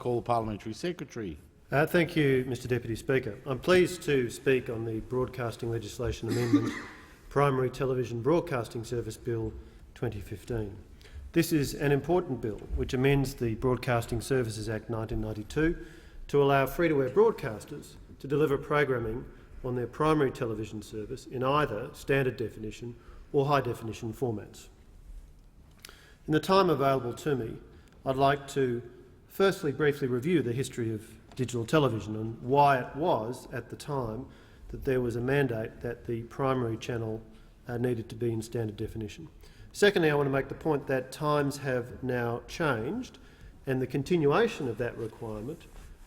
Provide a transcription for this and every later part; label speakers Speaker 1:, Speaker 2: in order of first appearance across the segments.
Speaker 1: Call Parliamentary Secretary.
Speaker 2: Thank you, Mr Deputy Speaker. I'm pleased to speak on the Broadcasting Legislation Amendment Primary Television Broadcasting Service Bill 2015. This is an important bill which amends the Broadcasting Services Act 1992 to allow free-to-air broadcasters to deliver programming on their primary television service in either standard definition or high definition formats. In the time available to me, I'd like to firstly briefly review the history of digital television and why it was at the time that there was a mandate that the primary channel needed to be in standard definition. Secondly, I want to make the point that times have now changed, and the continuation of that requirement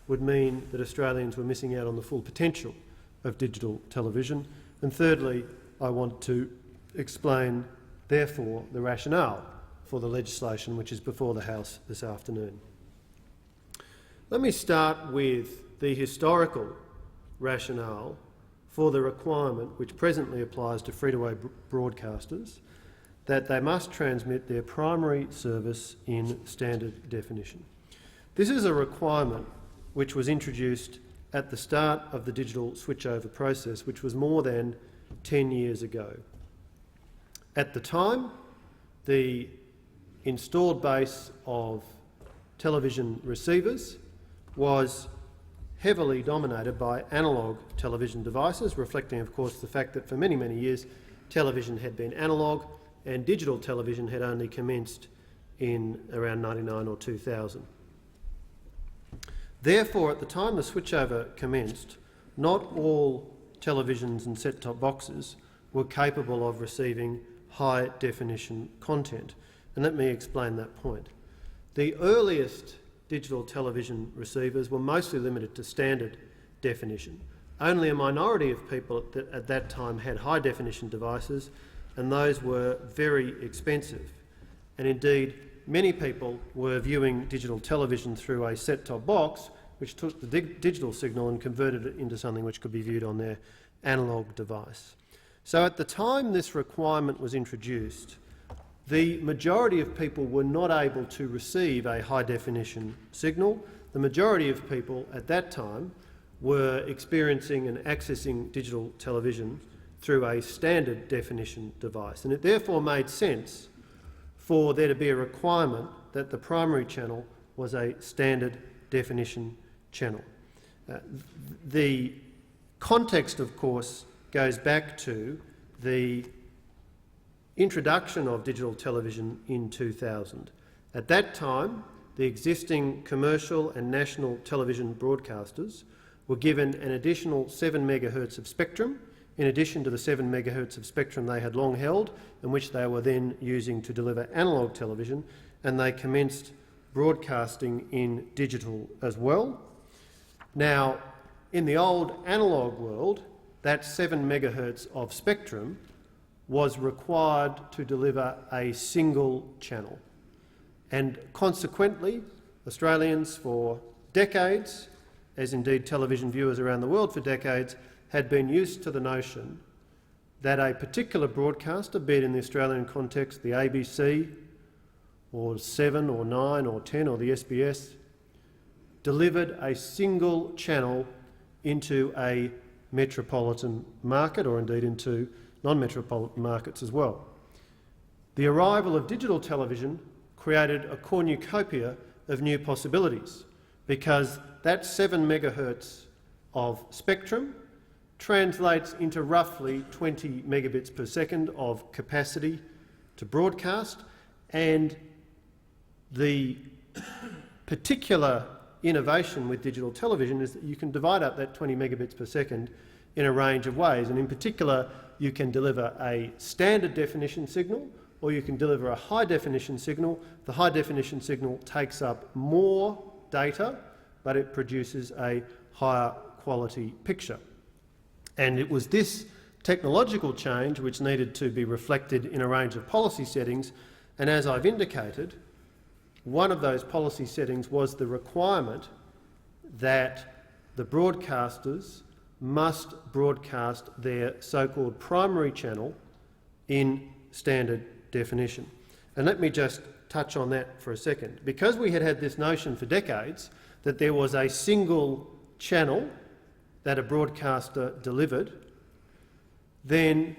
Speaker 2: would mean that Australians were missing out on the full potential of digital television. And thirdly, I want to explain, therefore, the rationale for the legislation which is before the House this afternoon. Let me start with the historical rationale for the requirement which presently applies to free-to-air broadcasters that they must transmit their primary service in standard definition. This is a requirement which was introduced at the start of the digital switchover process, which was more than 10 years ago. At the time, the installed base of television receivers was heavily dominated by analogue television devices, reflecting, of course, the fact that for many, many years television had been analogue and digital television had only commenced in around 1999 or 2000. Therefore, at the time the switchover commenced, not all televisions and set-top boxes were capable of receiving high-definition content. And let me explain that point. The earliest digital television receivers were mostly limited to standard definition. Only a minority of people at that time had high-definition devices, and those were very expensive. And indeed, many people were viewing digital television through a set-top box which took the digital signal and converted it into something which could be viewed on their analogue device. So at the time this requirement was introduced, the majority of people were not able to receive a high-definition signal. The majority of people at that time were experiencing and accessing digital television through a standard definition device, and it therefore made sense for there to be a requirement that the primary channel was a standard definition channel. The context, of course, goes back to the introduction of digital television in 2000. At that time, the existing commercial and national television broadcasters were given an additional 7 megahertz of spectrum, in addition to the 7 megahertz of spectrum they had long held, and which they were then using to deliver analogue television, and they commenced broadcasting in digital as well. Now, in the old analogue world, that 7 megahertz of spectrum was required to deliver a single channel. And consequently, Australians for decades, as indeed television viewers around the world for decades, had been used to the notion that a particular broadcaster, be it in the Australian context the ABC or 7 or 9 or 10 or the SBS, delivered a single channel into a metropolitan market, or indeed into non-metropolitan markets as well. The arrival of digital television created a cornucopia of new possibilities, because that 7 megahertz of spectrum translates into roughly 20 megabits per second of capacity to broadcast, and the particular innovation with digital television is that you can divide up that 20 megabits per second in a range of ways, and in particular you can deliver a standard definition signal or you can deliver a high definition signal. The high definition signal takes up more data, but it produces a higher quality picture. And it was this technological change which needed to be reflected in a range of policy settings, and as I've indicated, one of those policy settings was the requirement that the broadcasters must broadcast their so-called primary channel in standard definition. And let me just touch on that for a second. Because we had had this notion for decades that there was a single channel that a broadcaster delivered, then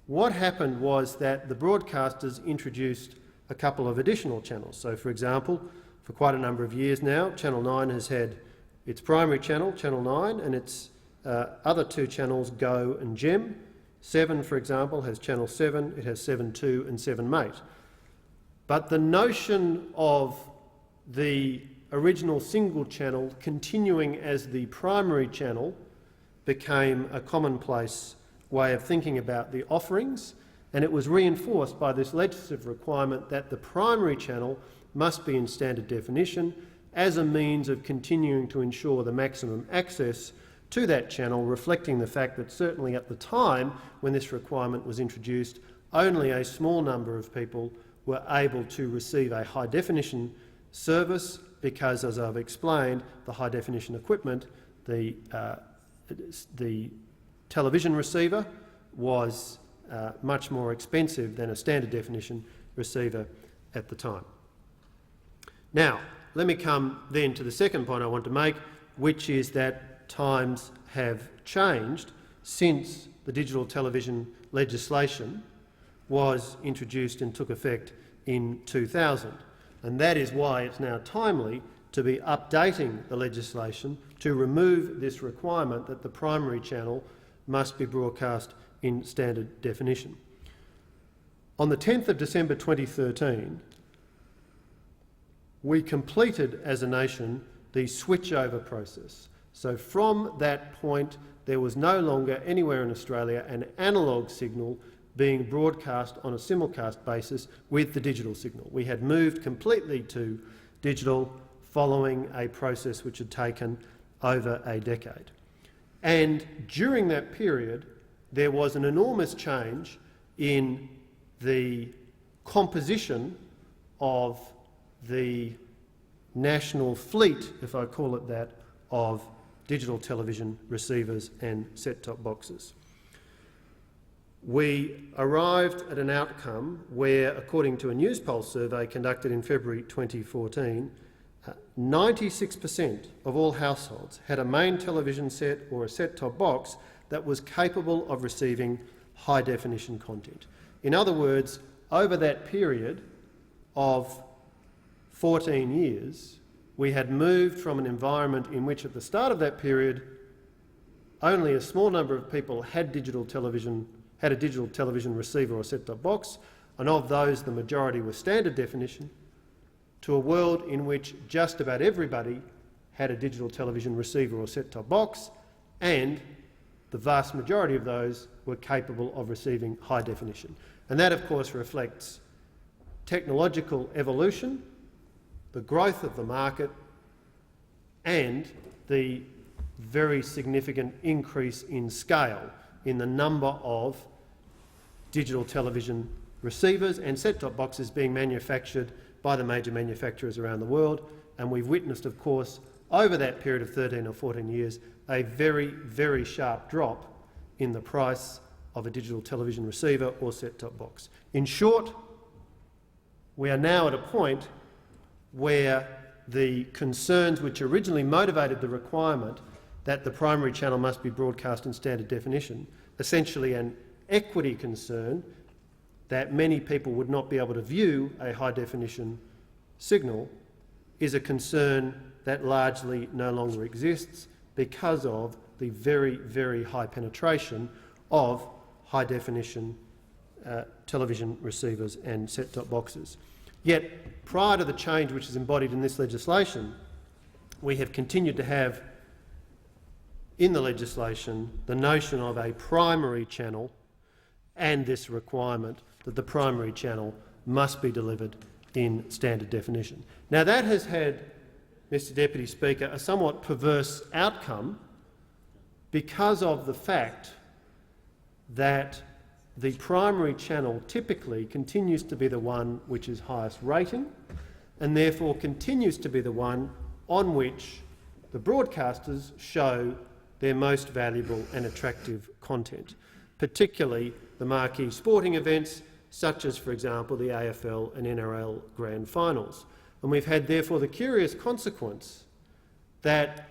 Speaker 2: what happened was that the broadcasters introduced a couple of additional channels. So, for example, for quite a number of years now, Channel 9 has had its primary channel, Channel 9, and its other two channels, Go and Gem. 7, for example, has Channel 7, it has 7.2 and 7 Mate. But the notion of the original single channel continuing as the primary channel became a commonplace way of thinking about the offerings, and it was reinforced by this legislative requirement that the primary channel must be in standard definition as a means of continuing to ensure the maximum access to that channel, reflecting the fact that certainly at the time when this requirement was introduced, only a small number of people were able to receive a high-definition service because, as I've explained, the high-definition equipment, the television receiver, was much more expensive than a standard definition receiver at the time. Now, let me come then to the second point I want to make, which is that times have changed since the digital television legislation was introduced and took effect in 2000. And that is why it's now timely to be updating the legislation to remove this requirement that the primary channel must be broadcast in standard definition. On the 10th of December 2013, we completed as a nation the switchover process. So from that point, there was no longer anywhere in Australia an analogue signal being broadcast on a simulcast basis with the digital signal. We had moved completely to digital following a process which had taken over a decade. And during that period, there was an enormous change in the composition of the national fleet, if I call it that, of digital television receivers and set-top boxes. We arrived at an outcome where, according to a Newspulse survey conducted in February 2014, 96% of all households had a main television set or a set-top box that was capable of receiving high-definition content. In other words, over that period of 14 years, we had moved from an environment in which at the start of that period only a small number of people had a digital television receiver or set-top box, and of those the majority were standard definition, to a world in which just about everybody had a digital television receiver or set-top box, and the vast majority of those were capable of receiving high definition. And that, of course, reflects technological evolution, the growth of the market, and the very significant increase in scale in the number of digital television receivers and set-top boxes being manufactured by the major manufacturers around the world. And we've witnessed, of course, over that period of 13 or 14 years, a very, very sharp drop in the price of a digital television receiver or set-top box. In short, we are now at a point where the concerns which originally motivated the requirement that the primary channel must be broadcast in standard definition, essentially an equity concern that many people would not be able to view a high-definition signal, is a concern that largely no longer exists because of the very, very high penetration of high-definition television receivers and set-top boxes. Yet, prior to the change which is embodied in this legislation, we have continued to have in the legislation the notion of a primary channel and this requirement that the primary channel must be delivered in standard definition. Now, that has had, Mr Deputy Speaker, a somewhat perverse outcome because of the fact that the primary channel typically continues to be the one which is highest rating and therefore continues to be the one on which the broadcasters show their most valuable and attractive content, particularly the marquee sporting events such as, for example, the AFL and NRL Grand Finals. And we've had, therefore, the curious consequence that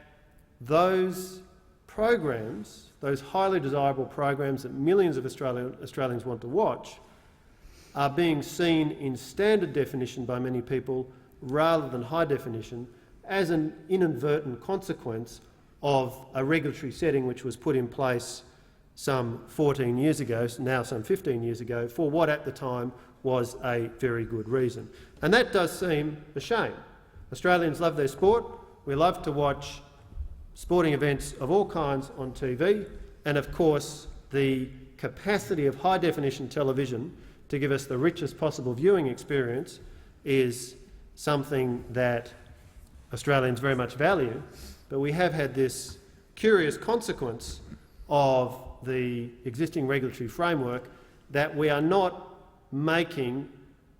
Speaker 2: those programs, those highly desirable programs that millions of Australians want to watch, are being seen in standard definition by many people rather than high definition as an inadvertent consequence of a regulatory setting which was put in place some 14 years ago, now some 15 years ago, for what at the time was a very good reason. And that does seem a shame. Australians love their sport. We love to watch sporting events of all kinds on TV, and of course the capacity of high-definition television to give us the richest possible viewing experience is something that Australians very much value, but we have had this curious consequence of the existing regulatory framework that we are not making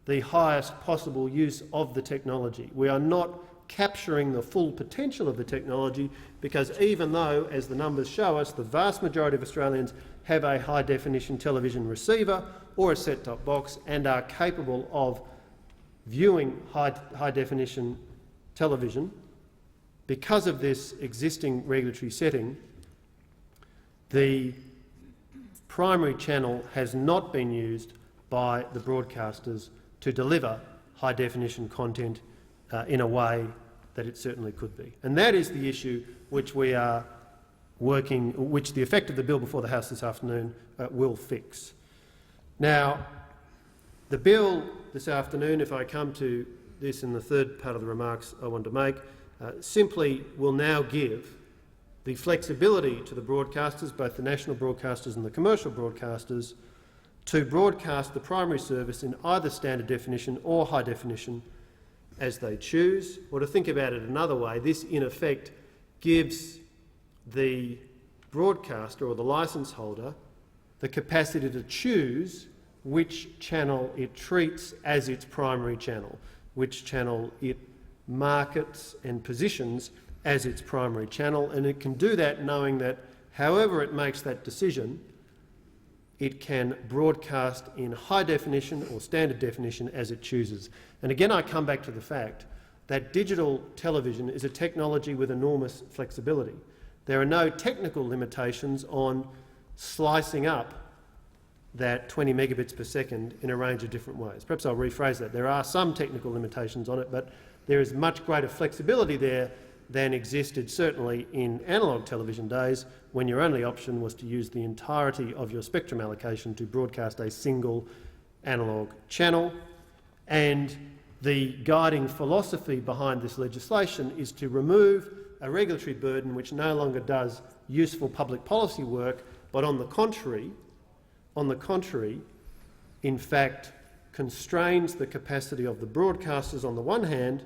Speaker 2: the highest possible use of the technology. We are not capturing the full potential of the technology, because even though, as the numbers show us, the vast majority of Australians have a high-definition television receiver or a set-top box and are capable of viewing high-definition television, because of this existing regulatory setting, the primary channel has not been used by the broadcasters to deliver high-definition content in a way that it certainly could be. And that is the issue which we are working, which the effect of the bill before the House this afternoon will fix. Now, the bill this afternoon, if I come to this in the third part of the remarks I want to make, simply will now give the flexibility to the broadcasters, both the national broadcasters and the commercial broadcasters, to broadcast the primary service in either standard definition or high definition as they choose. Or to think about it another way, this in effect gives the broadcaster or the licence holder the capacity to choose which channel it treats as its primary channel, which channel it markets and positions as its primary channel, and it can do that knowing that however it makes that decision, it can broadcast in high definition or standard definition as it chooses. And again, I come back to the fact that digital television is a technology with enormous flexibility. There are no technical limitations on slicing up that 20 megabits per second in a range of different ways. Perhaps I'll rephrase that. There are some technical limitations on it, but there is much greater flexibility there than existed certainly in analogue television days, when your only option was to use the entirety of your spectrum allocation to broadcast a single analogue channel. And the guiding philosophy behind this legislation is to remove a regulatory burden which no longer does useful public policy work, but on the contrary, in fact, constrains the capacity of the broadcasters on the one hand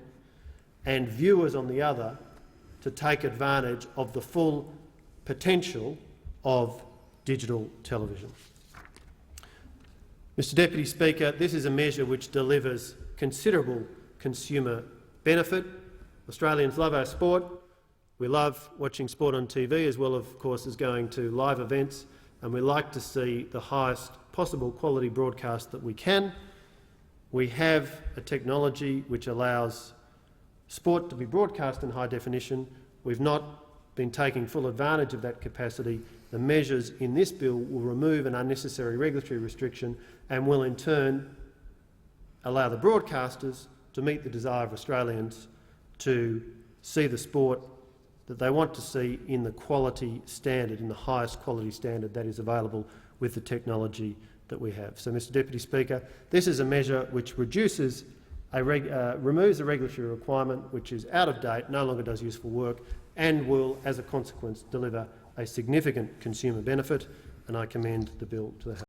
Speaker 2: and viewers on the other to take advantage of the full potential of digital television. Mr Deputy Speaker, this is a measure which delivers considerable consumer benefit. Australians love our sport. We love watching sport on TV, as well, of course, as going to live events, and we like to see the highest possible quality broadcast that we can. We have a technology which allows sport to be broadcast in high definition. We've not been taking full advantage of that capacity. The measures in this bill will remove an unnecessary regulatory restriction and will in turn allow the broadcasters to meet the desire of Australians to see the sport that they want to see in the quality standard, in the highest quality standard that is available with the technology that we have. So, Mr Deputy Speaker, this is a measure which removes a regulatory requirement which is out of date, no longer does useful work, and will, as a consequence, deliver a significant consumer benefit, and I commend the bill to the House.